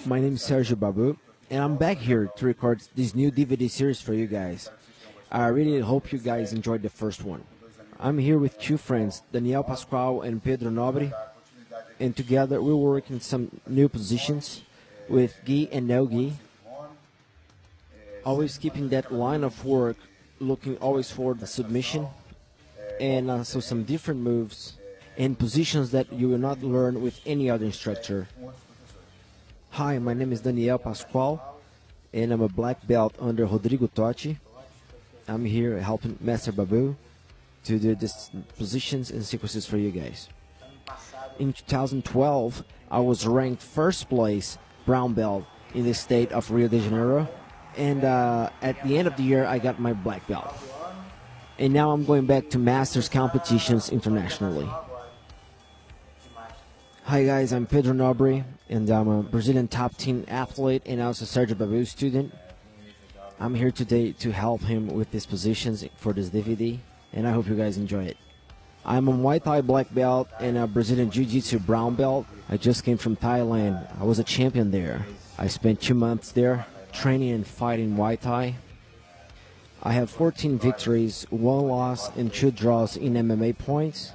My name is Sergio Babu, and I'm back here to record this new DVD series for you guys. I really hope you guys enjoyed the first one. I'm here with two friends, Daniel Pascual and Pedro Nobre, and together we work in some new positions with gi and no gi, always keeping that line of work, looking always for the submission, and also some different moves and positions that you will not learn with any other instructor. Hi, my name is Daniel Pascual, and I'm a black belt under Rodrigo Totti. I'm here helping Master Babu to do these positions and sequences for you guys. In 2012, I was ranked first place brown belt in the state of Rio de Janeiro, and at the end of the year, I got my black belt. And now I'm going back to Masters competitions internationally. Hi guys, I'm Pedro Nobre, and I'm a Brazilian top 10 athlete and also Sergio Babu student. I'm here today to help him with his positions for this DVD, and I hope you guys enjoy it. I'm a Muay Thai black belt and a Brazilian Jiu-Jitsu brown belt. I just came from Thailand. I was a champion there. I spent 2 months there training and fighting Muay Thai. I have 14 victories, 1 loss, and 2 draws in MMA points.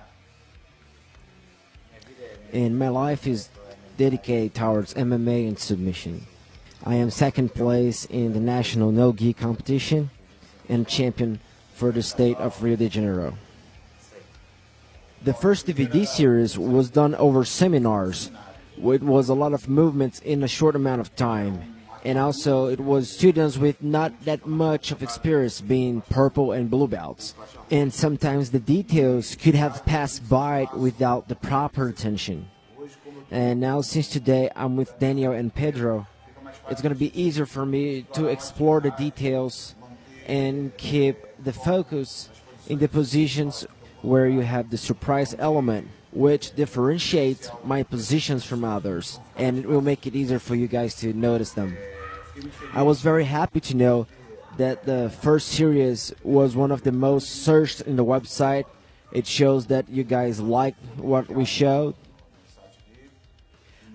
And my life is dedicated towards MMA and submission. I am second place in the national no-gi competition and champion for the state of Rio de Janeiro. The first DVD series was done over seminars. It was a lot of movements in a short amount of time. And also it was students with not that much of experience being purple and blue belts. And sometimes the details could have passed by without the proper attention. And now since today I'm with Daniel and Pedro, it's going to be easier for me to explore the details and keep the focus in the positions where you have the surprise element, which differentiates my positions from others, and it will make it easier for you guys to notice them. I was very happy to know that the first series was one of the most searched in the website. It shows that you guys like what we showed.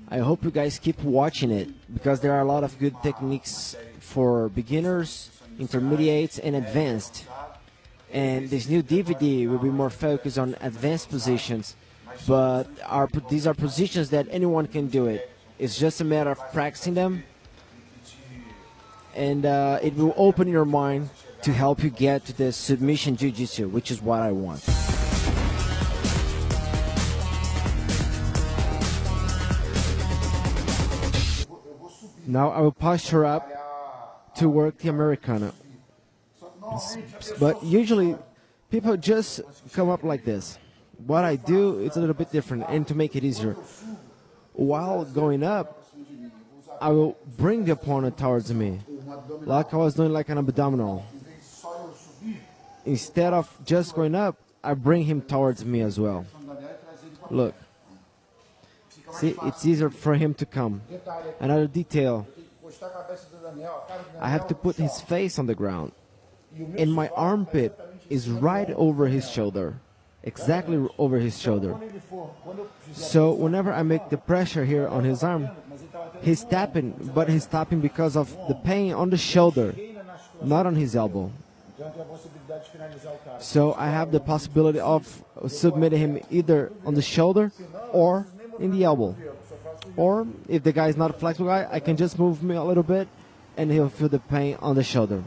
I hope you guys keep watching it, because there are a lot of good techniques for beginners, intermediates, and advanced. And this new DVD will be more focused on advanced positions, but these are positions that anyone can do it. It's just a matter of practicing them, and it will open your mind to help you get to the submission jiu-jitsu, which is what I want. Now I will posture up to work the Americana. But usually people just come up like this. What I do is a little bit different, and to make it easier, while going up, I will bring the opponent towards me, like I was doing like an abdominal. Instead of just going up, I bring him towards me as well. Look. See, it's easier for him to come. Another detail, I have to put his face on the ground, and my armpit is right over his shoulder, exactly over his shoulder. So whenever I make the pressure here on his arm, he's tapping, but he's tapping because of the pain on the shoulder, not on his elbow. So I have the possibility of submitting him either on the shoulder or in the elbow. Or if the guy is not a flexible guy, I can just move me a little bit and he'll feel the pain on the shoulder.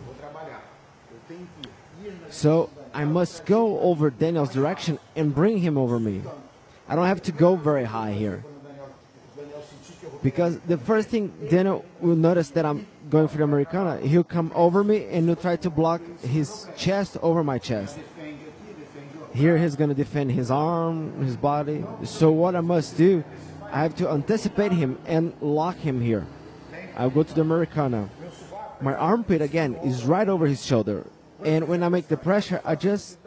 So I must go over Daniel's direction and bring him over me. I don't have to go very high here, because the first thing Daniel will notice that I'm going for the Americana, he'll come over me and he'll try to block his chest over my chest. Here he's going to defend his arm, his body. So what I must do, I have to anticipate him and lock him here. I'll go to the Americana. My armpit again is right over his shoulder. And when I make the pressure, I just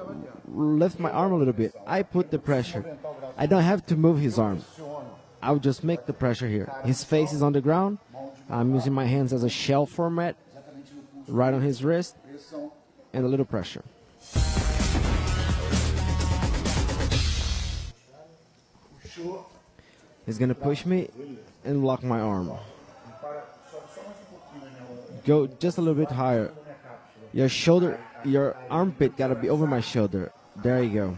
lift my arm a little bit. I put the pressure. I don't have to move his arm. I'll just make the pressure here. His face is on the ground. I'm using my hands as a shell format, right on his wrist, and a little pressure. He's gonna push me and lock my arm. Go just a little bit higher. Your shoulder, your armpit gotta be over my shoulder. There you go.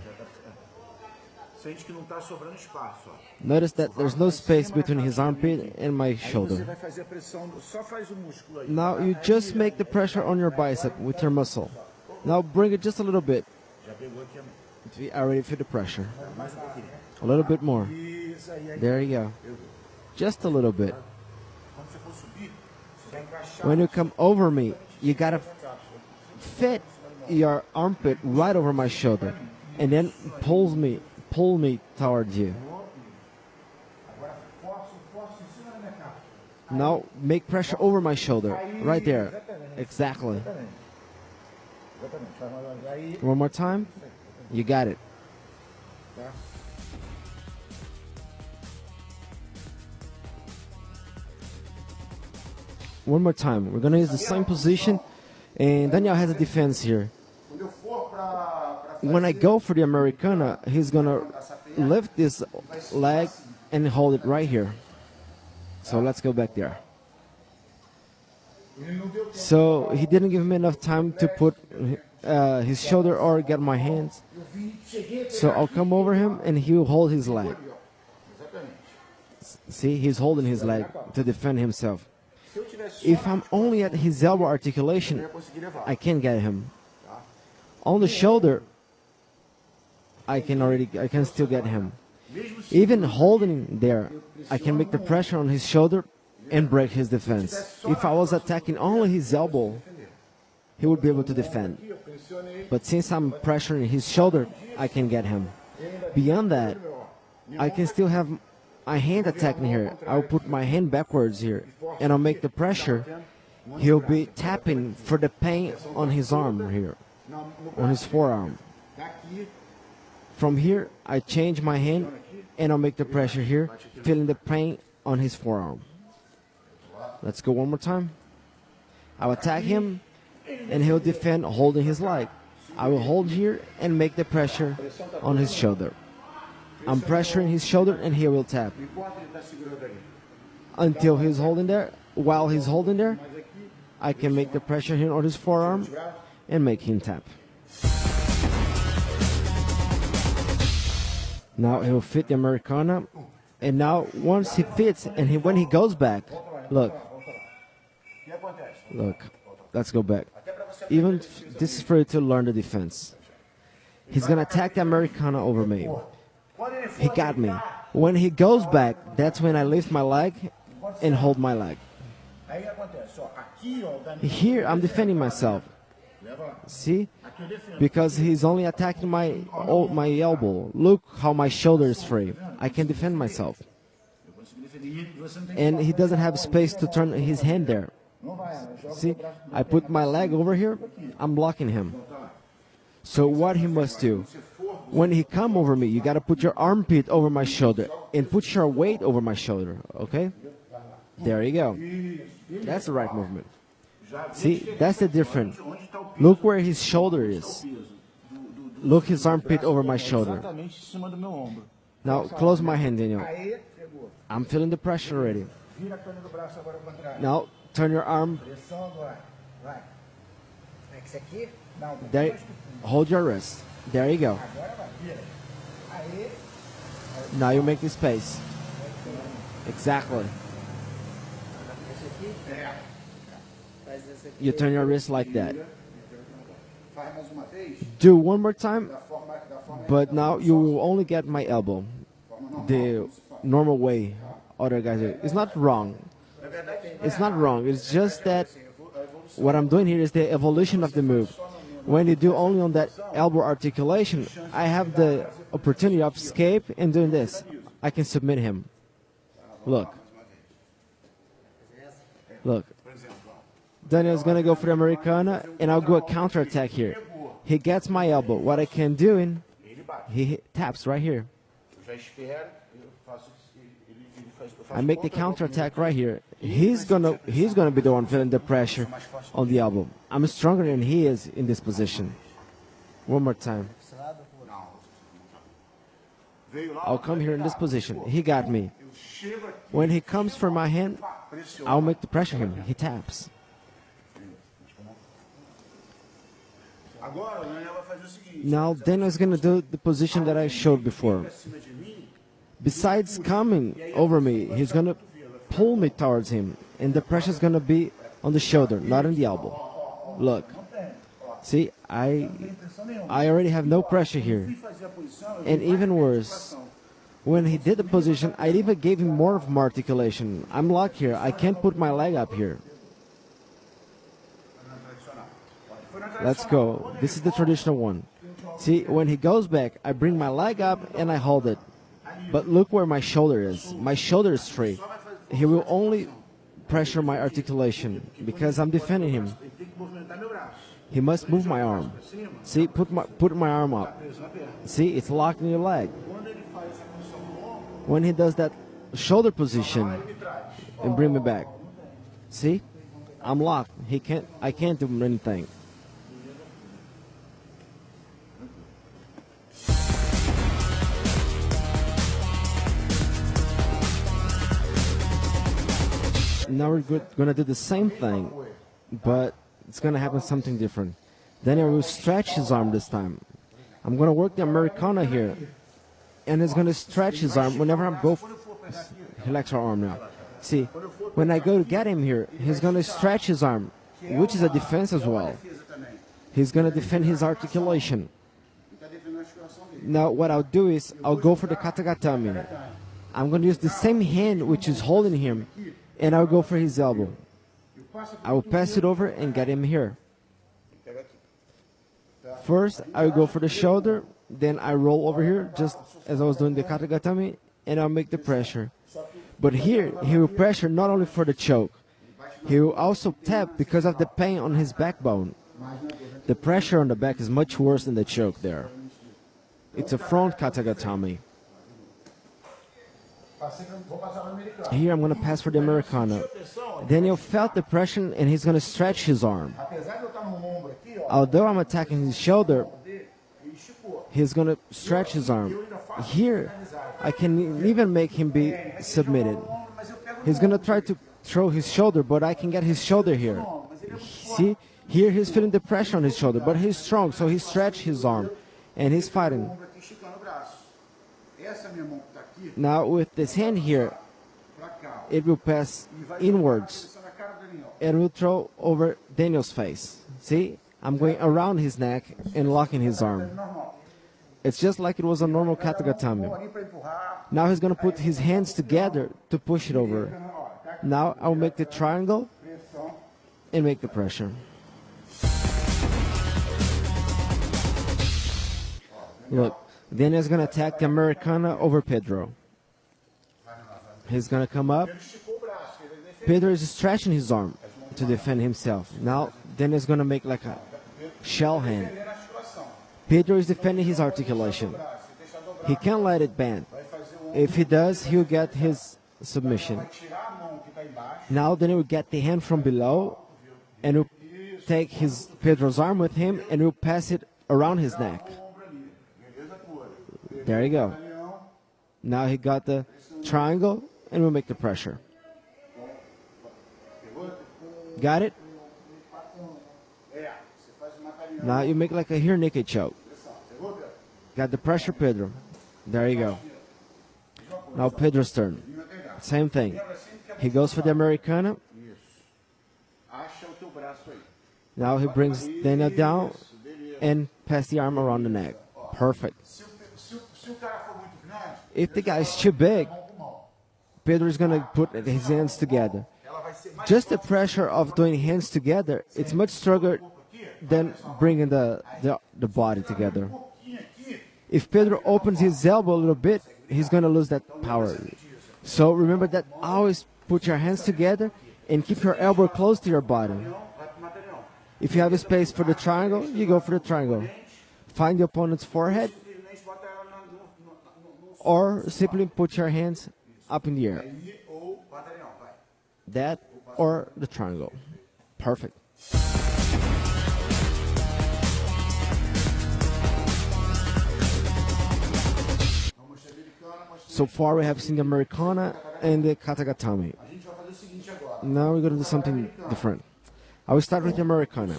Notice that there's no space between his armpit and my shoulder. Now you just make the pressure on your bicep with your muscle. Now bring it just a little bit. I already feel the pressure. A little bit more. There you go. Just a little bit. When you come over me, you gotta fit your armpit right over my shoulder, and then pull me towards you. Now make pressure over my shoulder, right there. Exactly. One more time. You got it. One more time. We're gonna use the same position, and Daniel has a defense here. When I go for the Americana, he's gonna lift this leg and hold it right here. So let's go back there. So he didn't give me enough time to put his shoulder or get my hands. So I'll come over him and he will hold his leg. See, he's holding his leg to defend himself. If I'm only at his elbow articulation, I can't get him. On the shoulder, I can still get him. Even holding there, I can make the pressure on his shoulder and break his defense. If I was attacking only his elbow, he would be able to defend. But since I'm pressuring his shoulder, I can get him. Beyond that, I can still have my hand attacking here. I'll put my hand backwards here, and I'll make the pressure. He'll be tapping for the pain on his arm here, on his forearm. From here, I change my hand, and I'll make the pressure here, feeling the pain on his forearm. Let's go one more time. I'll attack him, and he'll defend holding his leg. I will hold here and make the pressure on his shoulder. I'm pressuring his shoulder, and he will tap. Until he's holding there, while he's holding there, I can make the pressure here on his forearm and make him tap. Now he'll fit the Americana, and now once he fits, and when he goes back, look, let's go back. Even this is for you to learn the defense. He's gonna attack the Americana over me. He got me. When he goes back, that's when I lift my leg and hold my leg. Here I'm defending myself. See? Because he's only attacking my elbow. Look how my shoulder is free. I can defend myself. And he doesn't have space to turn his hand there. See? I put my leg over here. I'm blocking him. So what he must do, when he come over me, you got to put your armpit over my shoulder and put your weight over my shoulder, okay? There you go. That's the right movement. See, that's the difference. Look where his shoulder is. Look his armpit over my shoulder. Now close my hand, Daniel. I'm feeling the pressure already. Now turn your arm. There, hold your wrist. There you go. Now you make the space. Exactly. You turn your wrist like that. Do one more time, but now you will only get my elbow. The normal way other guys do. It's not wrong. It's not wrong. It's just that what I'm doing here is the evolution of the move. When you do only on that elbow articulation, I have the opportunity of escape and doing this. I can submit him. Look. Look. Daniel's going to go for the Americana, and I'll go a counterattack here. He gets my elbow. What I can do, he taps right here. I make the counterattack right here. He's gonna be the one feeling the pressure on the elbow. I'm stronger than he is in this position. One more time. I'll come here in this position. He got me. When he comes for my hand, I'll make the pressure him. He taps. Now Daniel's gonna do the position that I showed before. Besides coming over me, he's gonna pull me towards him, and the pressure's gonna be on the shoulder, not on the elbow. Look. See, I already have no pressure here. And even worse, when he did the position, I even gave him more of my articulation. I'm locked here. I can't put my leg up here. Let's go. This is the traditional one. See, when he goes back, I bring my leg up and I hold it. But look where my shoulder is. My shoulder is straight. He will only pressure my articulation because I'm defending him. He must move my arm. See, put my arm up. See, it's locked in your leg. When he does that shoulder position and bring me back, see, I'm locked. I can't do anything. Now we're gonna do the same thing, but it's gonna happen something different. Then I will stretch his arm this time. I'm gonna work the Americana here, and he's gonna stretch his arm whenever I go. He likes our arm now. See, when I go to get him here, he's gonna stretch his arm, which is a defense as well. He's gonna defend his articulation. Now what I'll do is I'll go for the katagatame. I'm gonna use the same hand which is holding him, and I'll go for his elbow. I will pass it over and get him here. First, I will go for the shoulder, then I roll over here, just as I was doing the katagatame, and I'll make the pressure. But here, he will pressure not only for the choke, he will also tap because of the pain on his backbone. The pressure on the back is much worse than the choke there. It's a front katagatame. Here I'm going to pass for the Americana. Daniel felt the pressure and he's going to stretch his arm. Although I'm attacking his shoulder, he's going to stretch his arm. Here, I can even make him be submitted. He's going to try to throw his shoulder, but I can get his shoulder here. See? Here he's feeling the pressure on his shoulder, but he's strong, so he stretched his arm, and he's fighting. Now with this hand here, it will pass inwards and will throw over Daniel's face. See? I'm going around his neck and locking his arm. It's just like it was a normal katagatame. Now he's going to put his hands together to push it over. Now I'll make the triangle and make the pressure. Look, Daniel's going to attack the Americana over Pedro. He's going to come up. Pedro is stretching his arm to defend himself. Now Daniel's going to make like a shell hand. Pedro is defending his articulation. He can't let it bend. If he does, he'll get his submission. Now then he'll get the hand from below and he'll take Pedro's arm with him and he'll pass it around his neck. There you go. Now he got the triangle and we'll make the pressure. Got it? Now you make like a rear naked choke. Got the pressure, Pedro. There you go. Now Pedro's turn. Same thing. He goes for the Americana. Now he brings Daniel down and pass the arm around the neck. Perfect. If the guy is too big, Pedro is going to put his hands together. Just the pressure of doing hands together, it's much stronger than bringing the body together. If Pedro opens his elbow a little bit, he's going to lose that power. So remember that always put your hands together and keep your elbow close to your body. If you have a space for the triangle, you go for the triangle. Find the opponent's forehead or simply put your hands up in the air. That or the triangle. Perfect. So far we have seen the Americana and the katagatame. Now we're going to do something different. I will start with the Americana.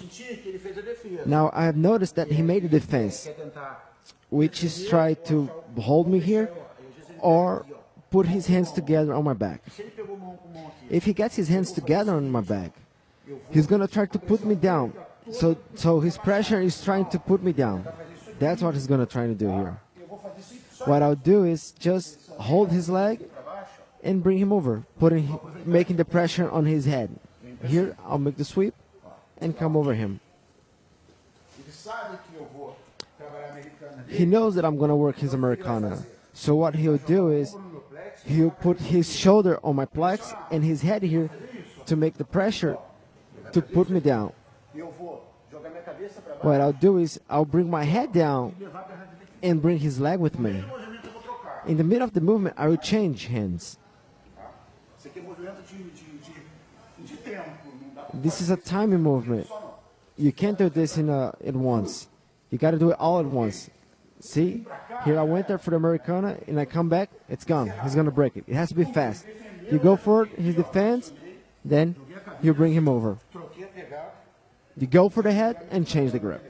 Now I have noticed that he made a defense, which is try to hold me here or put his hands together on my back. If he gets his hands together on my back, he's going to try to put me down. So his pressure is trying to put me down. That's what he's going to try to do here. What I'll do is just hold his leg and bring him over, making the pressure on his head. Here, I'll make the sweep and come over him. He knows that I'm going to work his Americana. So what he'll do is he'll put his shoulder on my plex and his head here to make the pressure to put me down. What I'll do is I'll bring my head down and bring his leg with me. In the middle of the movement, I will change hands. This is a timing movement. You can't do this at once. You got to do it all at once. See? Here I went there for the Americana, and I come back, it's gone. He's going to break it. It has to be fast. You go for it, he defends, then you bring him over. You go for the head and change the grip.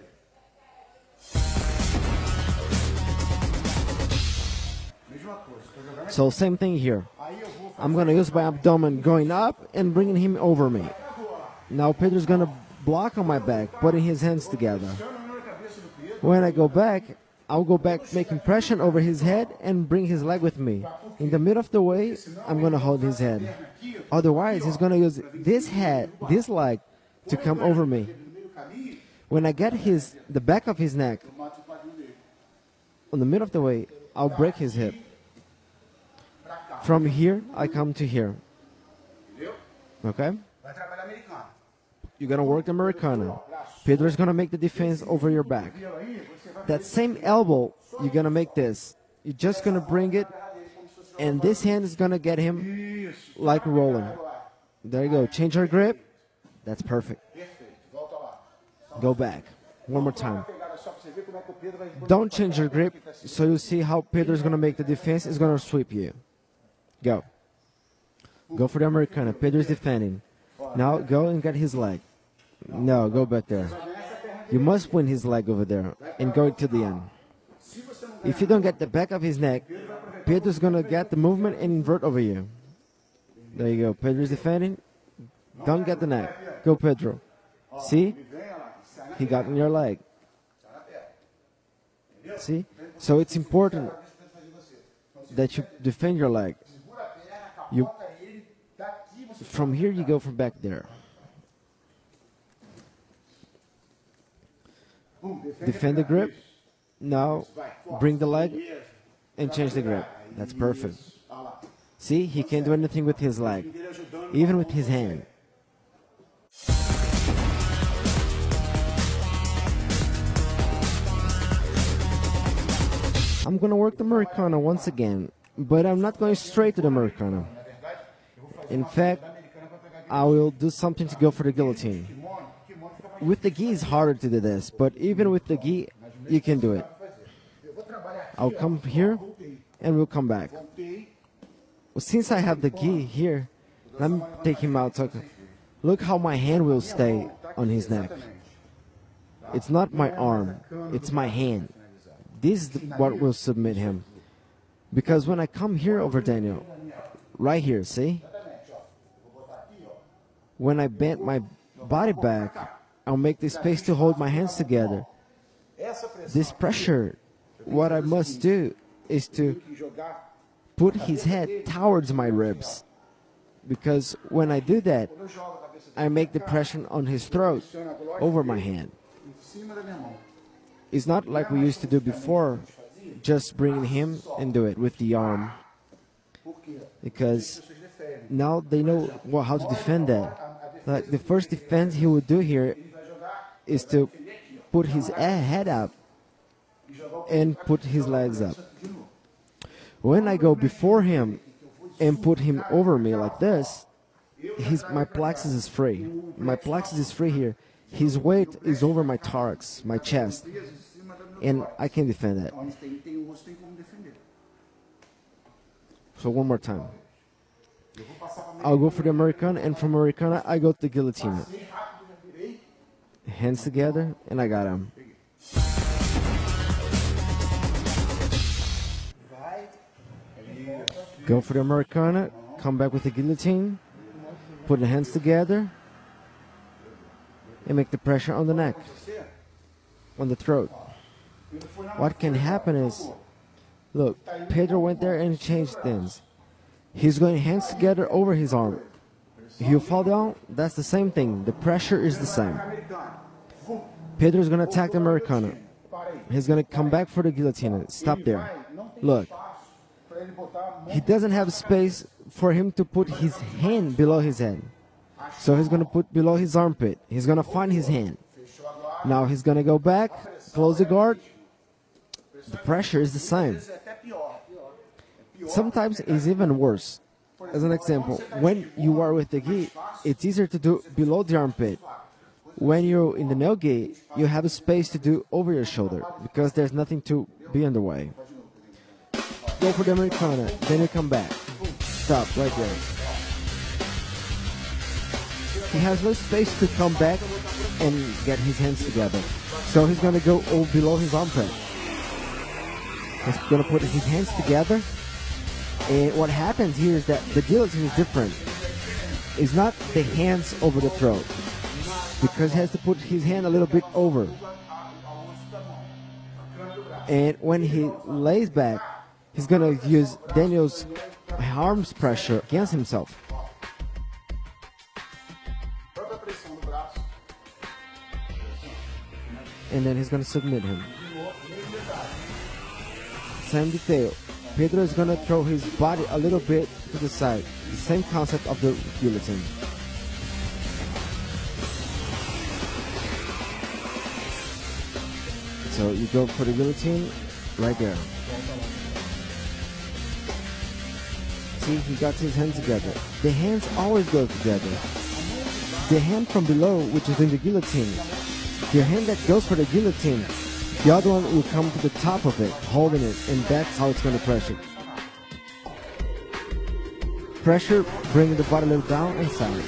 So same thing here. I'm going to use my abdomen going up and bringing him over me. Now Pedro's going to block on my back, putting his hands together. When I go back, I'll go back making pressure over his head and bring his leg with me. In the middle of the way, I'm going to hold his head. Otherwise, he's going to use this leg to come over me. When I get the back of his neck on the middle of the way, I'll break his hip. From here, I come to here. Okay? You're going to work the Americana. Pedro is going to make the defense over your back. That same elbow, you're going to make this. You're just going to bring it, and this hand is going to get him like rolling. There you go. Change your grip. That's perfect. Go back. One more time. Don't change your grip, so you see how Pedro is going to make the defense. Is going to sweep you. Go. Go for the Americana. Pedro is defending. Now go and get his leg. No, go back there. You must win his leg over there and go to the end. If you don't get the back of his neck, Pedro's going to get the movement and invert over you. There you go. Pedro's defending. Don't get the neck. Go, Pedro. See? He got in your leg. See? So it's important that you defend your leg. From here, you go from back there. Defend the grip. Now, bring the leg and change the grip. That's perfect. See, he can't do anything with his leg, even with his hand. I'm going to work the Americana once again, but I'm not going straight to the Americana. In fact, I will do something to go for the guillotine. With the gi, it's harder to do this, but even with the gi, you can do it. I'll come here, and we'll come back. Well, since I have the gi here, let me take him out. Look how my hand will stay on his neck. It's not my arm, it's my hand. This is what will submit him. Because when I come here over Daniel, right here, see? When I bend my body back, I'll make the space to hold my hands together. This pressure, what I must do is to put his head towards my ribs. Because when I do that, I make the pressure on his throat over my hand. It's not like we used to do before, just bring him and do it with the arm. Because now they know how to defend that. Like the first defense he would do here is to put his head up and put his legs up. When I go before him and put him over me like this, my plexus is free. My plexus is free here. His weight is over my thorax, my chest, and I can defend that. So one more time. I'll go for the Americana, and from Americana, I go to the guillotine. Hands together, and I got him. Go for the Americana, come back with the guillotine, put the hands together, and make the pressure on the neck, on the throat. What can happen is, look, Pedro went there and changed things. He's going hands together over his arm. He'll fall down, that's the same thing. The pressure is the same. Pedro's going to attack the Americana. He's going to come back for the guillotine. Stop there. Look. He doesn't have space for him to put his hand below his head. So he's going to put below his armpit. He's going to find his hand. Now he's going to go back, close the guard. The pressure is the same. Sometimes it's even worse. As an example, when you are with the gi, it's easier to do below the armpit. When you're in the no gi, you have a space to do over your shoulder because there's nothing to be in the way. Go for the Americana, then you come back. Stop right there. He has no space to come back and get his hands together. So he's going to go below his armpit. He's going to put his hands together. And what happens here is that the guillotine is different. It's not the hands over the throat, because he has to put his hand a little bit over. And when he lays back, he's going to use Daniel's arms pressure against himself. And then he's going to submit him. Same detail. Pedro is going to throw his body a little bit to the side. The same concept of the guillotine. So you go for the guillotine right there. See, he got his hands together. The hands always go together. The hand from below, which is in the guillotine, the hand that goes for the guillotine, the other one will come to the top of it, holding it, and that's how it's going to pressure. Pressure, bringing the body a little down and silent.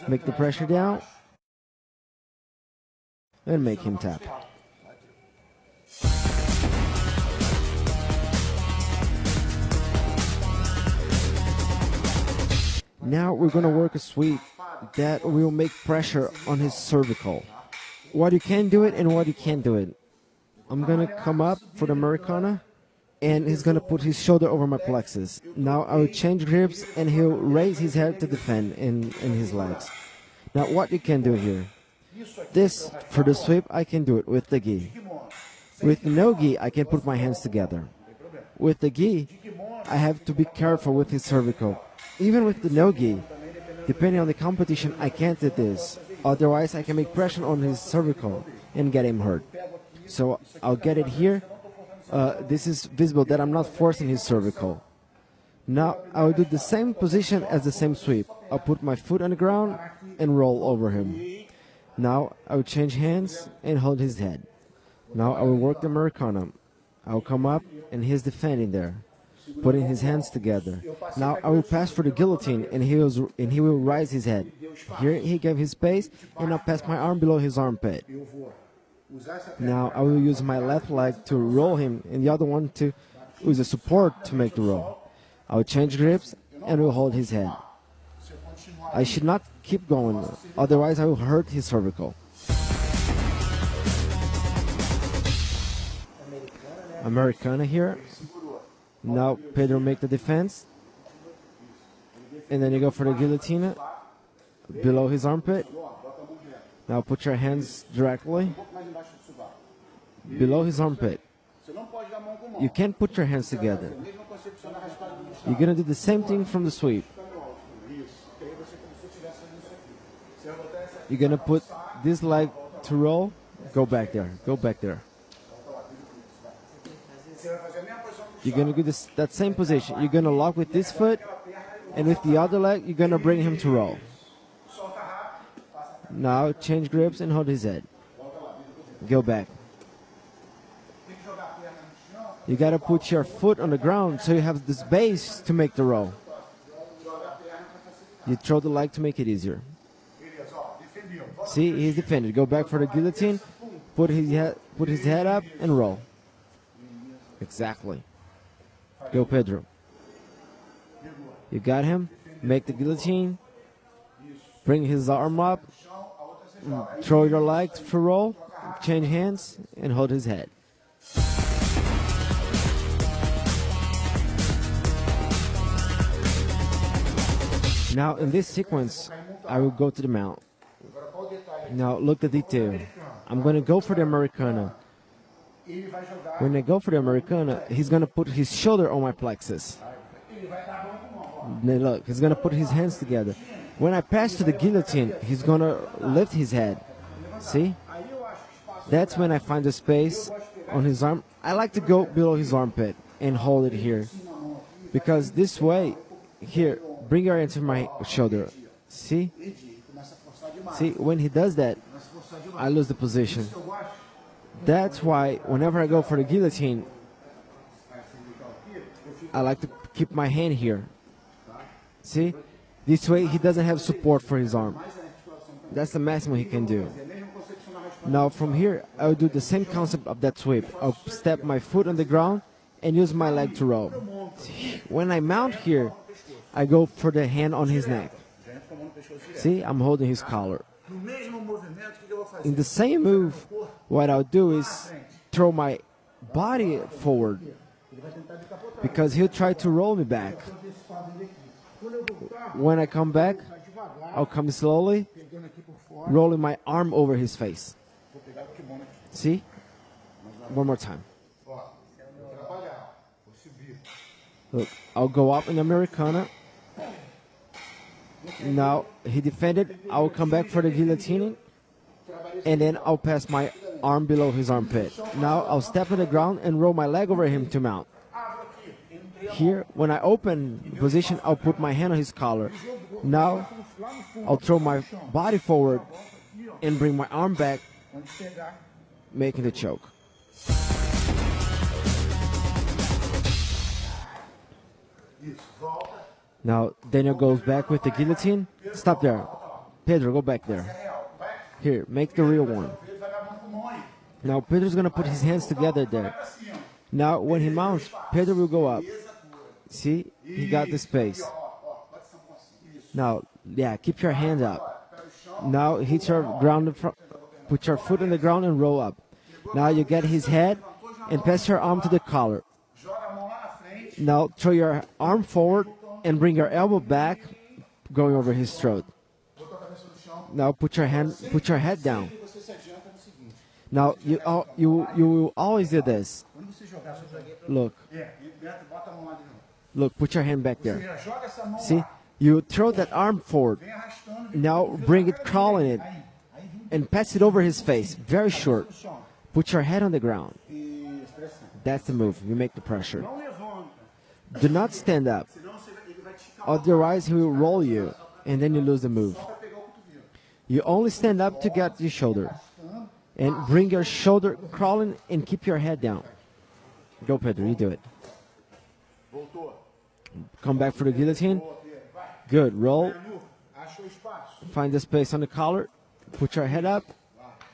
Make the pressure down, and make him tap. Now we're going to work a sweep that will make pressure on his cervical. What you can do it and what you can't do it. I'm going to come up for the Americana, and he's going to put his shoulder over my plexus. Now I will change grips, and he'll raise his head to defend in his legs. Now what you can do here. This, for the sweep, I can do it with the gi. With the no gi, I can put my hands together. With the gi, I have to be careful with his cervical. Even with the no gi, depending on the competition, I can't do this. Otherwise, I can make pressure on his cervical and get him hurt. So I'll get it here. This is visible that I'm not forcing his cervical. Now I will do the same position as the same sweep. I'll put my foot on the ground and roll over him. Now I will change hands and hold his head. Now I will work the Americana. I'll come up and he's defending there, putting his hands together. Now I will pass for the guillotine, and he will rise his head. Here he gave his space, and I'll pass my arm below his armpit. Now I will use my left leg to roll him, and the other one to use a support to make the roll. I will change grips and will hold his head. I should not keep going, otherwise I will hurt his cervical. Americana here. Now Pedro make the defense, and then you go for the guillotine below his armpit. Now put your hands directly below his armpit. You can't put your hands together. You're gonna do the same thing from the sweep. You're gonna put this leg to roll. Go back there. Go back there. You're going to do that same position. You're going to lock with this foot, and with the other leg, you're going to bring him to roll. Now change grips and hold his head. Go back. You gotta put your foot on the ground so you have this base to make the roll. You throw the leg to make it easier. See, he's defended. Go back for the guillotine, put his head up and roll. Exactly. Go, Pedro. You got him. Make the guillotine. Bring his arm up. Throw your leg for roll. Change hands and hold his head. Now in this sequence, I will go to the mount. Now look the detail. I'm going to go for the Americana. When I go for the Americana, he's going to put his shoulder on my plexus. Now look, he's going to put his hands together. When I pass to the guillotine, he's going to lift his head. See? That's when I find the space on his arm. I like to go below his armpit and hold it here. Because this way, here, bring your hand to my shoulder. See? See, when he does that, I lose the position. That's why whenever I go for the guillotine, I like to keep my hand here. See? This way he doesn't have support for his arm. That's the maximum he can do. Now from here, I'll do the same concept of that sweep. I'll step my foot on the ground and use my leg to roll. When I mount here, I go for the hand on his neck. See, I'm holding his collar. In the same move, what I'll do is throw my body forward because he'll try to roll me back. When I come back, I'll come slowly, rolling my arm over his face. See? One more time. Look, I'll go up in Americana. Now he defended. I'll come back for the guillotine, and then I'll pass my arm below his armpit. Now I'll step on the ground and roll my leg over him to mount. Here, when I open position, I'll put my hand on his collar. Now I'll throw my body forward and bring my arm back, making the choke. Now Daniel goes back with the guillotine. Stop there. Pedro, go back there. Here, make the real one. Now Pedro's going to put his hands together there. Now when he mounts, Pedro will go up. See, he got the space. Now, yeah, keep your hand up. Now hit your ground, put your foot on the ground and roll up. Now you get his head and pass your arm to the collar. Now throw your arm forward and bring your elbow back, going over his throat. Now put your head down. Now you will always do this. Look, put your hand back there. See, you throw that arm forward. Now bring it, crawling it, and pass it over his face, very short. Put your head on the ground. That's the move. You make the pressure. Do not stand up. Otherwise, he will roll you, and then you lose the move. You only stand up to get your shoulder. And bring your shoulder crawling and keep your head down. Go, Pedro, you do it. Come back for the guillotine. Good, roll. Find the space on the collar. Put your head up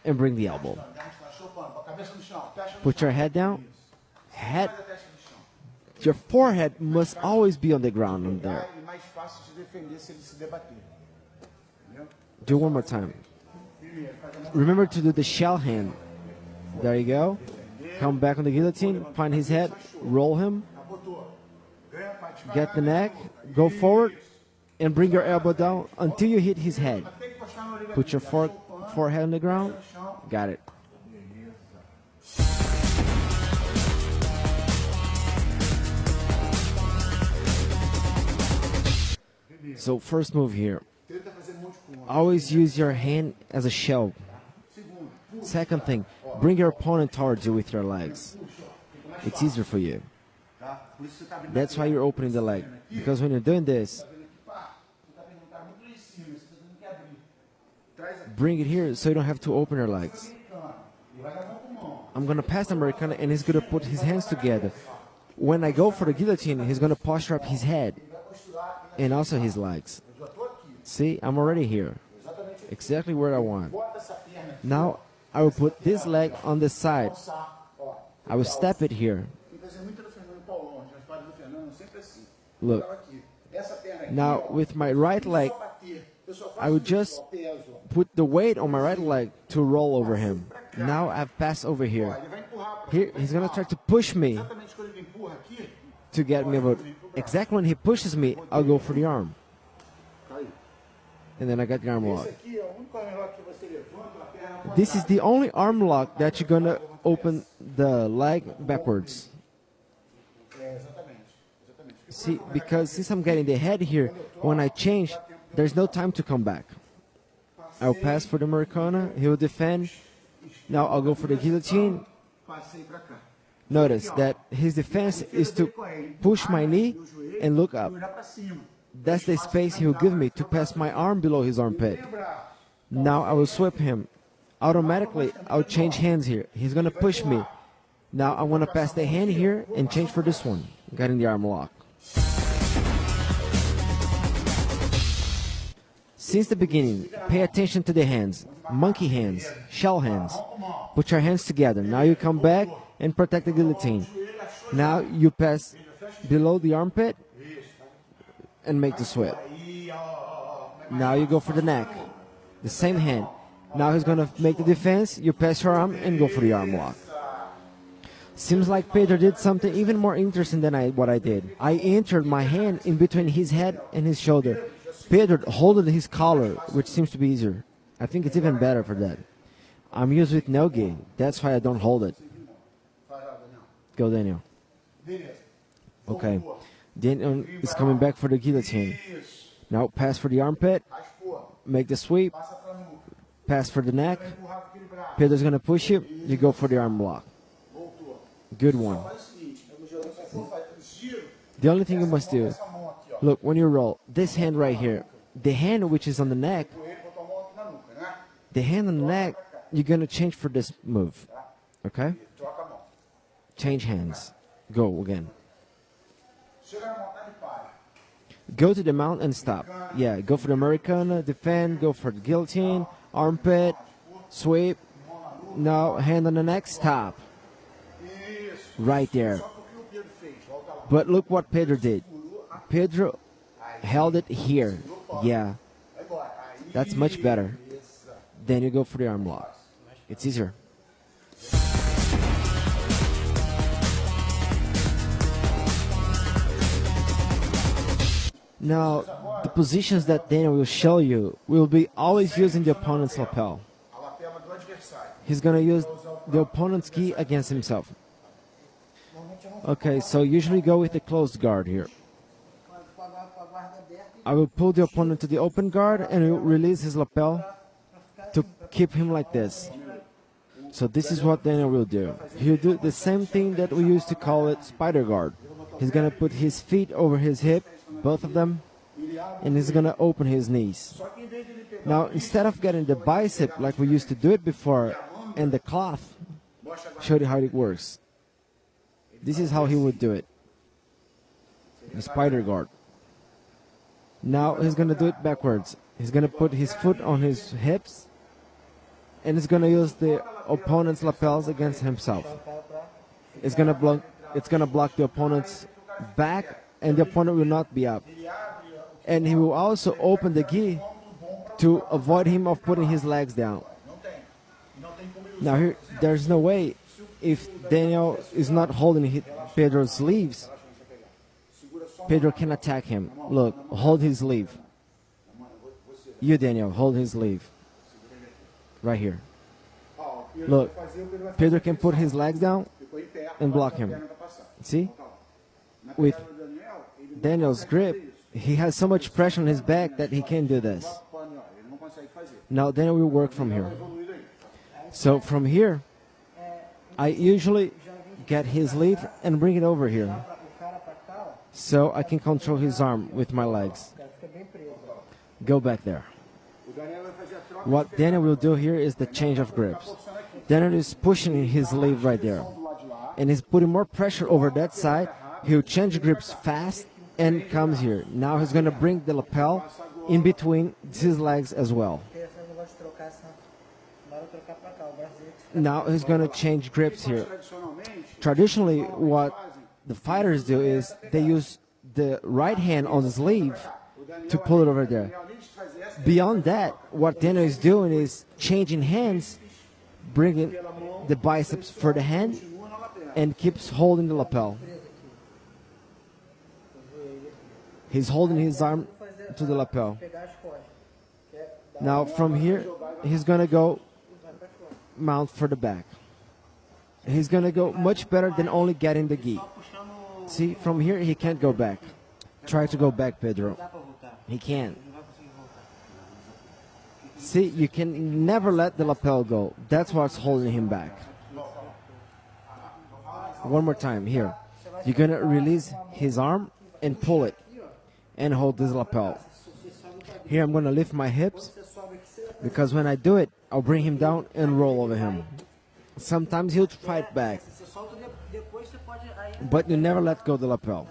and bring the elbow. Put your head down. Your forehead must always be on the ground on there. Do one more time. Remember to do the shell hand. There you go. Come back on the guillotine. Find his head. Roll him. Get the neck. Go forward. And bring your elbow down until you hit his head. Put your forehead on the ground. Got it. So first move here. Always use your hand as a shell. Second thing, bring your opponent towards you with your legs. It's easier for you. That's why you're opening the leg. Because when you're doing this, bring it here so you don't have to open your legs. I'm gonna pass the Americana and he's gonna put his hands together. When I go for the guillotine, he's gonna posture up his head and also his legs. See, I'm already here, exactly where I want. Now I will put this leg on the side. I will step it here. Look. Now with my right leg, I would just put the weight on my right leg to roll over him. Now I've passed over here. Here he's gonna try to push me to get me about. Exactly when he pushes me, I'll go for the arm. And then I got the arm lock. This is the only arm lock that you're gonna open the leg backwards. See, because since I'm getting the head here, when I change, there's no time to come back. I'll pass for the Americana, he will defend. Now I'll go for the guillotine. Notice that his defense is to push my knee and look up. That's the space he will give me to pass my arm below his armpit. Now I will sweep him. Automatically, I'll change hands here. He's going to push me. Now I want to pass the hand here and change for this one. Getting the arm lock. Since the beginning, pay attention to the hands. Monkey hands, shell hands. Put your hands together. Now you come back and protect the guillotine. Now you pass below the armpit and make the sweep. Now you go for the neck. The same hand. Now he's going to make the defense. You pass your arm and go for the arm lock. Seems like Pedro did something even more interesting than what I did. I entered my hand in between his head and his shoulder. Pedro holded his collar, which seems to be easier. I think it's even better for that. I'm used with no gi. That's why I don't hold it. Go, Daniel. Okay. Daniel is coming back for the guillotine. Now pass for the armpit. Make the sweep. Pass for the neck. Pedro's going to push you. You go for the arm block. Good one. The only thing you must do, look, when you roll, this hand right here, the hand which is on the neck, the hand on the neck, you're going to change for this move. Okay? Change hands. Go again. Go to the mount and stop. Yeah, go for the Americana, defend, go for the guillotine, armpit, sweep. Now, hand on the neck, stop. Right there. But look what Pedro did. Pedro held it here. Yeah. That's much better. Then you go for the arm lock. It's easier. Now, the positions that Daniel will show you will be always using the opponent's lapel. He's going to use the opponent's gi against himself. Okay, so usually go with the closed guard here. I will pull the opponent to the open guard and will release his lapel to keep him like this. So this is what Daniel will do. He'll do the same thing that we used to call it spider guard. He's going to put his feet over his hip, both of them, and he's going to open his knees. Now, instead of getting the bicep like we used to do it before, and the cloth, show you how it works. This is how he would do it. The spider guard. Now he's going to do it backwards. He's going to put his foot on his hips, and he's going to use the opponent's lapels against himself. It's going to block the opponent's back, and the opponent will not be up. And he will also open the gi to avoid him of putting his legs down. Now here, there's no way, if Daniel is not holding Pedro's sleeves, Pedro can attack him. Look, hold his sleeve. You, Daniel, hold his sleeve. Right here. Look, Pedro can put his legs down and block him. See? With Daniel's grip, he has so much pressure on his back that he can't do this. Now Daniel will work from here. So from here, I usually get his sleeve and bring it over here, so I can control his arm with my legs. Go back there. What Daniel will do here is the change of grips. Daniel is pushing his sleeve right there, and he's putting more pressure over that side. He'll change grips fast and comes here. Now he's going to bring the lapel in between his legs as well. Now he's going to change grips here. Traditionally, what the fighters do is they use the right hand on the sleeve to pull it over there. Beyond that, what Daniel is doing is changing hands, bringing the biceps for the hand, and keeps holding the lapel. He's holding his arm to the lapel. Now from here, he's going to go mount for the back. He's going to go much better than only getting the gi. See, from here, he can't go back. Try to go back, Pedro. He can't. See, you can never let the lapel go. That's what's holding him back. One more time, here. You're going to release his arm and pull it and hold this lapel. Here I'm going to lift my hips, because when I do it, I'll bring him down and roll over him. Sometimes he'll fight back, but you never let go of the lapel.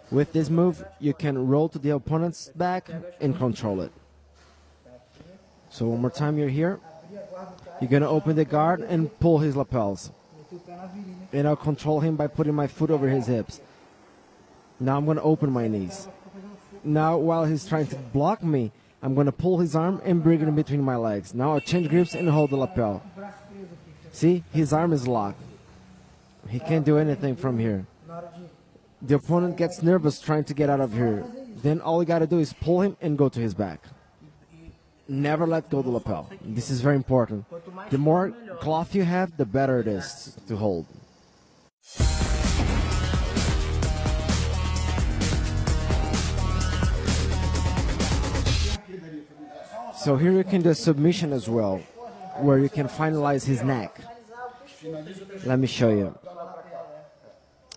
With this move, you can roll to the opponent's back and control it. So one more time, you're here. You're going to open the guard and pull his lapels. And I'll control him by putting my foot over his hips. Now I'm going to open my knees. Now while he's trying to block me, I'm going to pull his arm and bring it in between my legs. Now I'll change grips and hold the lapel. See, his arm is locked. He can't do anything from here. The opponent gets nervous trying to get out of here. Then all you got to do is pull him and go to his back. Never let go of the lapel. This is very important. The more cloth you have, the better it is to hold. So here you can do submission as well, where you can finalize his neck. Let me show you.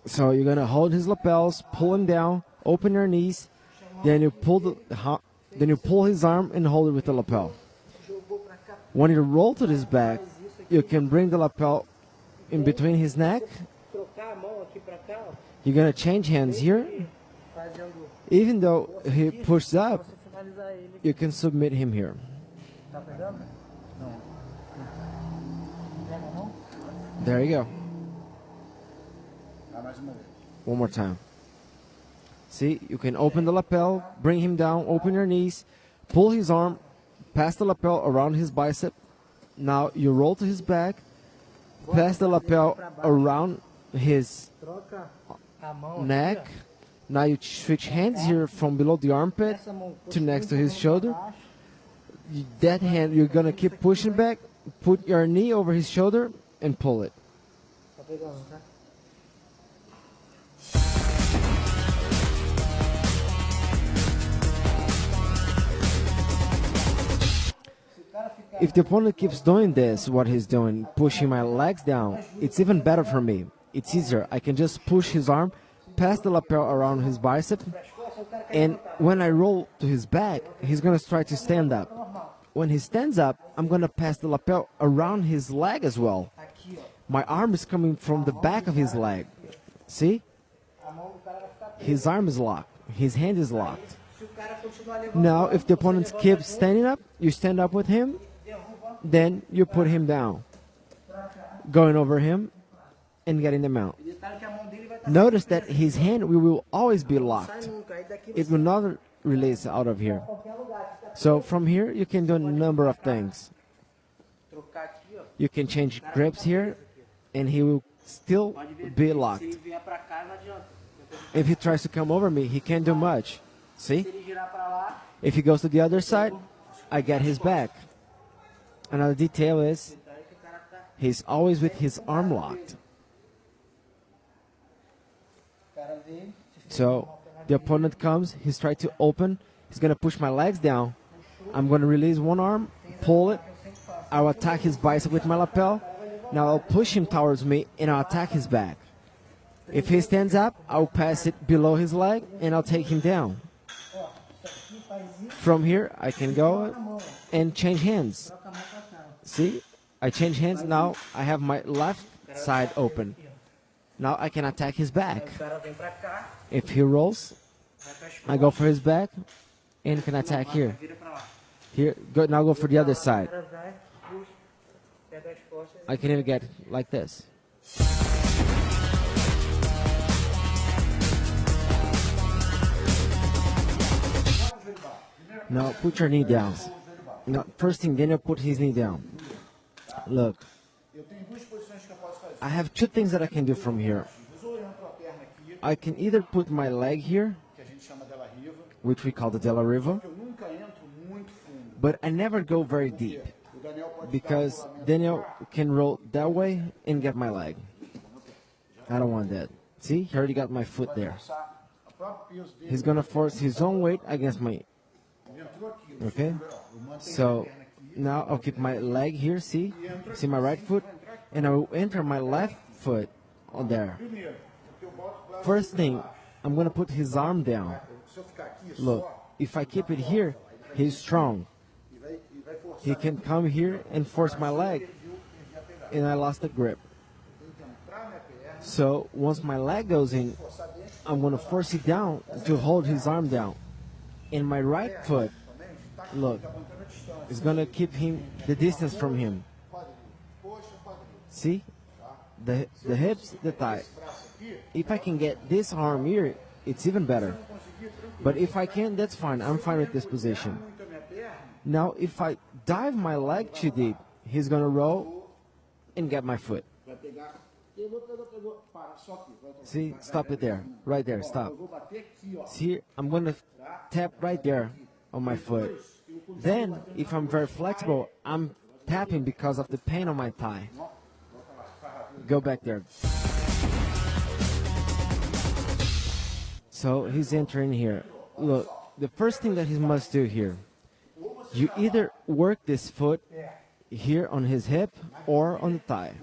So you're going to hold his lapels, pull him down, open your knees, then you pull his arm and hold it with the lapel. When you roll to his back, you can bring the lapel in between his neck. You're going to change hands here. Even though he pushes up, you can submit him here. There you go. One more time. See, you can open the lapel, bring him down, open your knees, pull his arm, pass the lapel around his bicep. Now you roll to his back, pass the lapel around his neck. Now you switch hands here from below the armpit to next to his shoulder. That hand, you're going to keep pushing back, put your knee over his shoulder and pull it. If the opponent keeps doing this, what he's doing, pushing my legs down, it's even better for me. It's easier. I can just push his arm, pass the lapel around his bicep, and when I roll to his back, he's going to try to stand up. When he stands up, I'm going to pass the lapel around his leg as well. My arm is coming from the back of his leg. See? His arm is locked. His hand is locked. Now, if the opponent keeps standing up, you stand up with him, then you put him down, going over him and getting the mount. Notice that his hand will always be locked. It will not release out of here. So from here, you can do a number of things. You can change grips here, and he will still be locked. If he tries to come over me, he can't do much. See? If he goes to the other side, I get his back. Another detail is, he's always with his arm locked. So, the opponent comes, he's trying to open, he's going to push my legs down. I'm going to release one arm, pull it, I'll attack his bicep with my lapel. Now I'll push him towards me and I'll attack his back. If he stands up, I'll pass it below his leg and I'll take him down. From here, I can go and change hands. See? I change hands. Now I have my left side open. Now I can attack his back. If he rolls, I go for his back and can attack here. Here, go, now go for the other side. I can even get like this. Now put your knee down. Now, first thing, Daniel put his knee down. Look, I have two things that I can do from here. I can either put my leg here, which we call the Della Riva, but I never go very deep because Daniel can roll that way and get my leg. I don't want that. See, he already got my foot there. He's gonna force his own weight against my. Okay, so now I'll keep my leg here. See my right foot, and I will enter my left foot on there. First thing, I'm gonna put his arm down. Look, if I keep it here, he's strong. He can come here and force my leg, and I lost the grip. So once my leg goes in, I'm gonna force it down to hold his arm down. And my right foot, look, is gonna keep him the distance from him. See, the hips, the thigh. If I can get this arm here, it's even better. But if I can't, that's fine. I'm fine with this position. Now, if I dive my leg too deep, he's gonna roll and get my foot. See, stop it there, right there, stop. See, I'm gonna tap right there on my foot. Then, if I'm very flexible, I'm tapping because of the pain on my thigh. Go back there. So he's entering here. Look, the first thing that he must do here, you either work this foot here on his hip or on the thigh.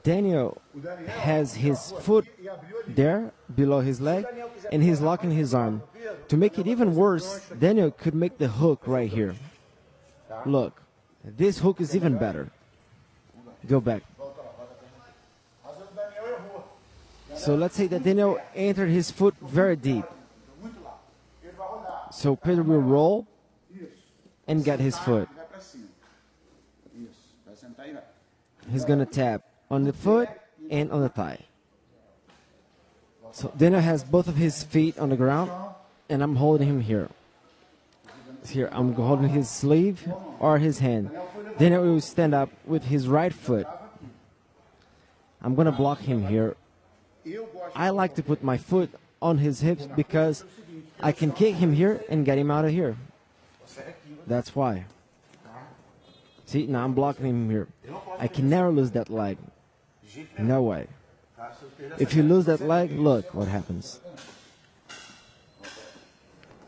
Daniel has his foot there below his leg and he's locking his arm. To make it even worse, Daniel could make the hook right here. Look, this hook is even better. Go back. So let's say that Daniel entered his foot very deep. So Pedro will roll and get his foot. He's gonna tap on the foot and on the thigh. So Daniel has both of his feet on the ground and I'm holding him here. Here, I'm holding his sleeve or his hand. Daniel will stand up with his right foot. I'm gonna block him here. I like to put my foot on his hips because I can kick him here and get him out of here. That's why. See, now I'm blocking him here. I can never lose that leg. No way. If you lose that leg, look what happens.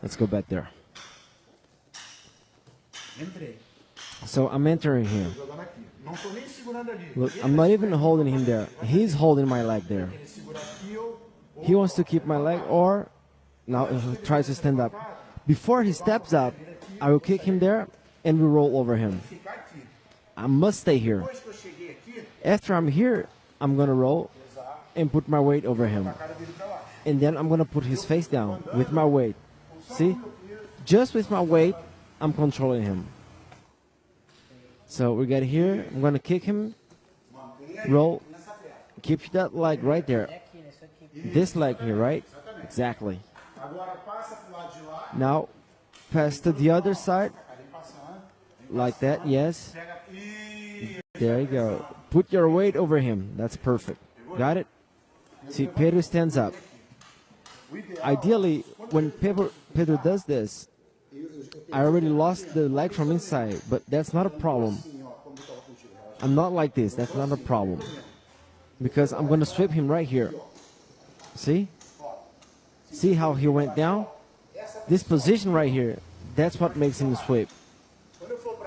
Let's go back there. So I'm entering here. Look, I'm not even holding him there. He's holding my leg there. He wants to keep my leg, or now he tries to stand up. Before he steps up, I will kick him there and we roll over him. I must stay here. After I'm here, I'm gonna roll and put my weight over him. And then I'm gonna put his face down with my weight. See? Just with my weight, I'm controlling him. So we get here, I'm gonna kick him, roll, keep that leg right there. This leg here, right? Exactly. Now, pass to the other side, like that, yes. There you go. Put your weight over him, that's perfect. Got it? See, Pedro stands up. Ideally, when Pedro does this, I already lost the leg from inside, but that's not a problem. I'm not like this, that's not a problem. Because I'm gonna sweep him right here. See? See how he went down? This position right here, that's what makes him sweep.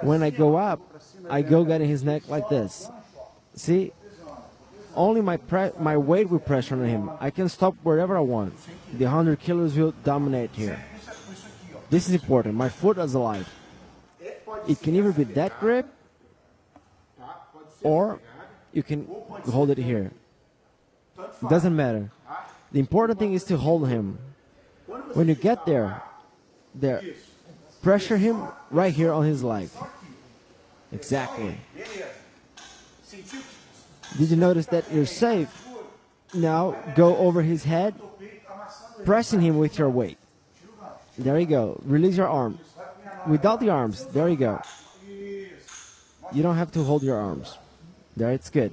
When I go up, I go getting his neck like this. See? Only my weight will pressure on him. I can stop wherever I want. The 100 kilos will dominate here. This is important. My foot is alive. It can either be that grip, or you can hold it here. It doesn't matter. The important thing is to hold him. When you get there, pressure him right here on his leg. Exactly. Did you notice that you're safe? Now go over his head, pressing him with your weight. There you go. Release your arm. Without the arms, there you go. You don't have to hold your arms. There, it's good.